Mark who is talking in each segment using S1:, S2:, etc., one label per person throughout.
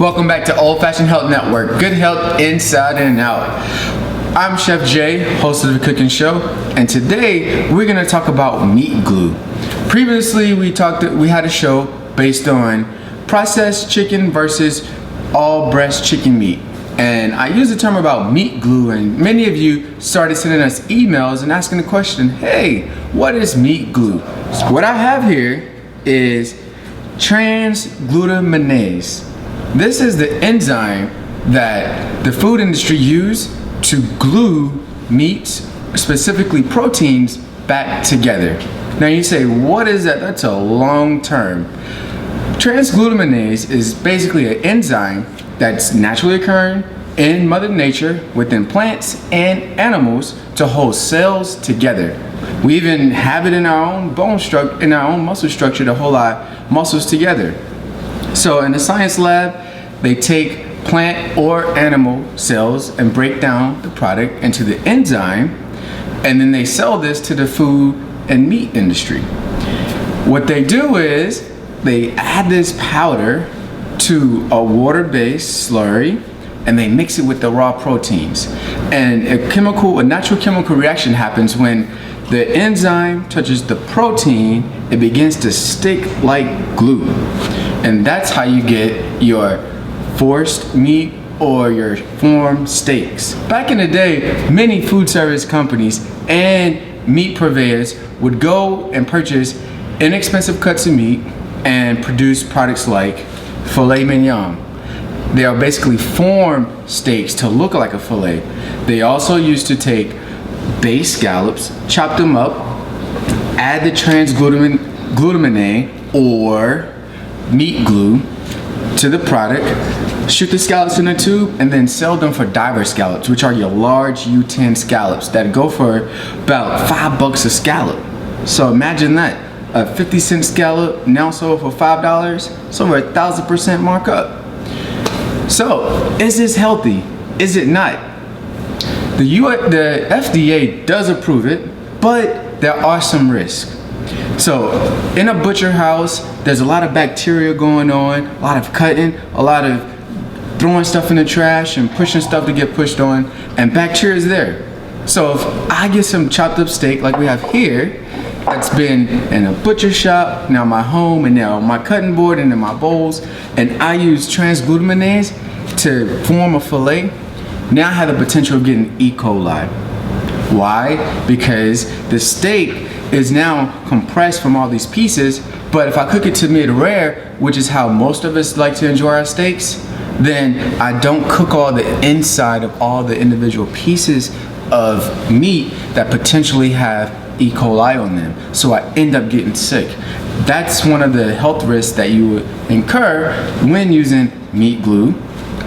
S1: Welcome back to Old Fashioned Health Network. Good health inside and out. I'm Chef Jay, host of The Cooking Show, and today we're going to talk about meat glue. Previously, we had a show based on processed chicken versus all breast chicken meat. And I used the term about meat glue, and many of you started sending us emails and asking the question, hey, what is meat glue? So what I have here is transglutaminase. This is the enzyme that the food industry use to glue meats, specifically proteins, back together. Now you say, what is that? That's a long term. Transglutaminase is basically an enzyme that's naturally occurring in Mother Nature within plants and animals to hold cells together. We even have it in our own bone structure, in our own muscle structure to hold our muscles together. So in the science lab, they take plant or animal cells and break down the product into the enzyme, and then they sell this to the food and meat industry. What they do is they add this powder to a water-based slurry, and they mix it with the raw proteins. And a natural chemical reaction happens when the enzyme touches the protein, it begins to stick like glue. And that's how you get your forced meat or your formed steaks. Back in the day, many food service companies and meat purveyors would go and purchase inexpensive cuts of meat and produce products like filet mignon. They are basically formed steaks to look like a filet. They also used to take bay scallops, chop them up, add the transglutaminase or meat glue to the product, shoot the scallops in a tube, and then sell them for diver scallops, which are your large U10 scallops that go for about $5 a scallop. So imagine that, a 50-cent scallop now sold for $5, it's over 1,000% markup. So, is this healthy? Is it not? The FDA does approve it, but there are some risks. So, in a butcher house, there's a lot of bacteria going on, a lot of cutting, a lot of throwing stuff in the trash and pushing stuff to get pushed on, and bacteria is there. So, if I get some chopped up steak like we have here, that's been in a butcher shop, now my home, and now my cutting board, and in my bowls, and I use transglutaminase to form a fillet, now I have the potential of getting E. coli. Why? Because the steak is now compressed from all these pieces, but if I cook it to mid-rare, which is how most of us like to enjoy our steaks, then I don't cook all the inside of all the individual pieces of meat that potentially have E. coli on them, so I end up getting sick. That's one of the health risks that you would incur when using meat glue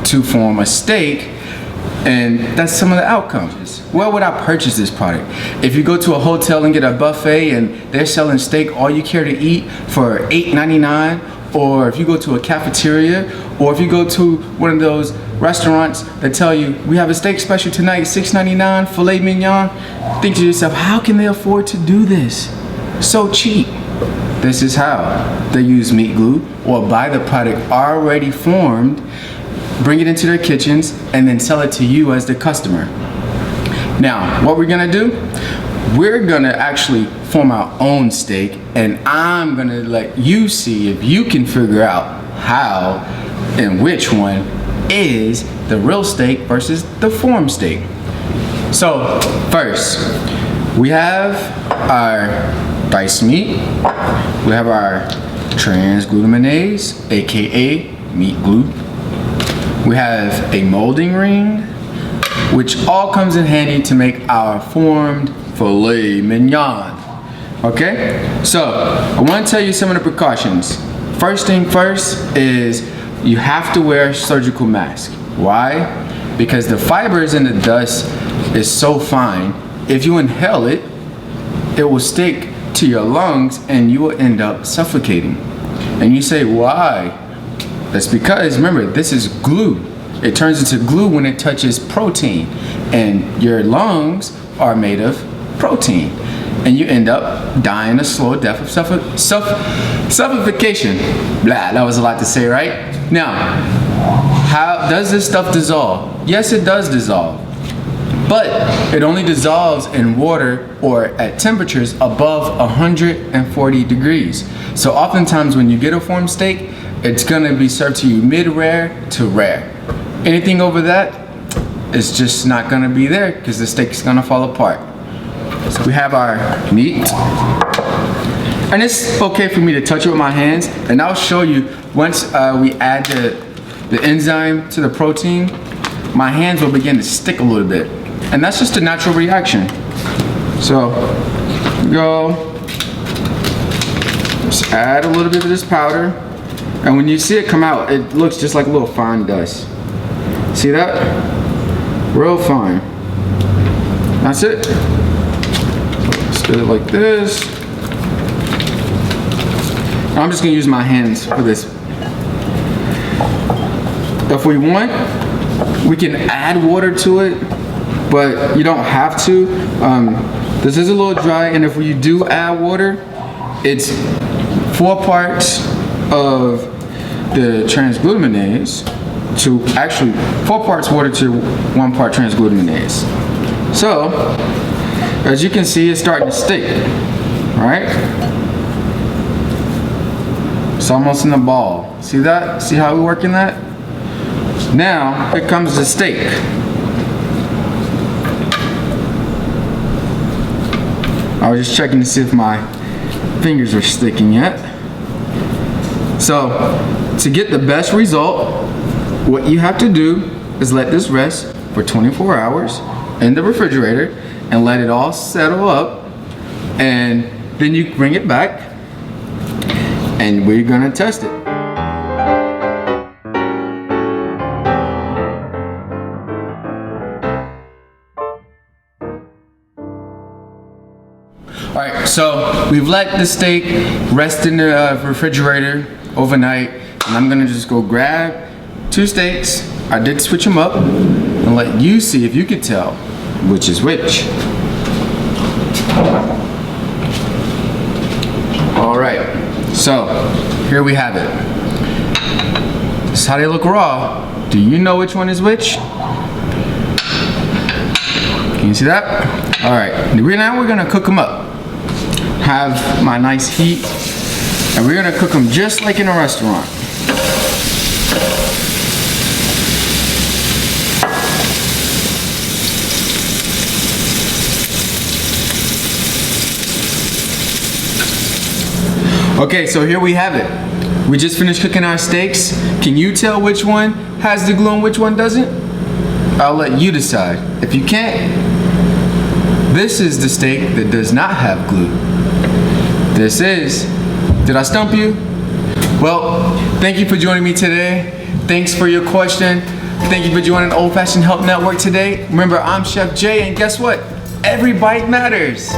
S1: to form a steak, and that's some of the outcomes. Where would I purchase this product? If you go to a hotel and get a buffet and they're selling steak all you care to eat for $8.99, or if you go to a cafeteria, or if you go to one of those restaurants that tell you, we have a steak special tonight, $6.99, filet mignon, think to yourself, how can they afford to do this? So cheap. This is how. They use meat glue or buy the product already formed, bring it into their kitchens, and then sell it to you as the customer. Now, what we're gonna do, we're gonna actually form our own steak, and I'm gonna let you see if you can figure out how and which one is the real steak versus the formed steak. So first, we have our diced meat, we have our transglutaminase, aka meat glue, we have a molding ring, which all comes in handy to make our formed filet mignon. Okay, so I want to tell you some of the precautions. First thing first is you have to wear a surgical mask. Why? Because the fibers in the dust is so fine, if you inhale it, it will stick to your lungs and you will end up suffocating. And you say, why? That's because, remember, this is glue. It turns into glue when it touches protein, and your lungs are made of protein, and you end up dying a slow death of suffocation. Blah, that was a lot to say, right? Now, How does this stuff dissolve? Yes, it does dissolve. But it only dissolves in water or at temperatures above 140 degrees. So oftentimes when you get a form steak, it's gonna be served to you mid-rare to rare. Anything over that is just not gonna be there because the steak is gonna fall apart. So we have our meat. And it's okay for me to touch it with my hands, and I'll show you once we add the enzyme to the protein, my hands will begin to stick a little bit. And that's just a natural reaction. So, go. Just add a little bit of this powder. And when you see it come out, it looks just like a little fine dust. See that? Real fine. That's it. Let's do it like this. I'm just gonna use my hands for this. If we want, we can add water to it, but you don't have to. This is a little dry, and if you do add water, it's 4 parts of the transglutaminase to actually 4 parts water to 1 part transglutaminase. So, as you can see, it's starting to stick, right? It's almost in the ball. See that? See how we're working that? Now, here comes the steak. I was just checking to see if my fingers are sticking yet. So, to get the best result, what you have to do is let this rest for 24 hours in the refrigerator and let it all settle up, and then you bring it back and we're gonna test it. All right, so we've let the steak rest in the refrigerator overnight, and I'm gonna just go grab 2 steaks. I did switch them up and let you see if you could tell which is which. All right, so here we have it. This is how they look raw. Do you know which one is which? Can you see that? All right, now we're gonna cook them up. Have my nice heat, and we're gonna cook them just like in a restaurant. Okay, so here we have it. We just finished cooking our steaks. Can you tell which one has the glue and which one doesn't? I'll let you decide. If you can't, this is the steak that does not have glue. This is. Did I stump you? Well, thank you for joining me today. Thanks for your question. Thank you for joining Old Fashioned Health Network today. Remember, I'm Chef Jay, and guess what? Every bite matters.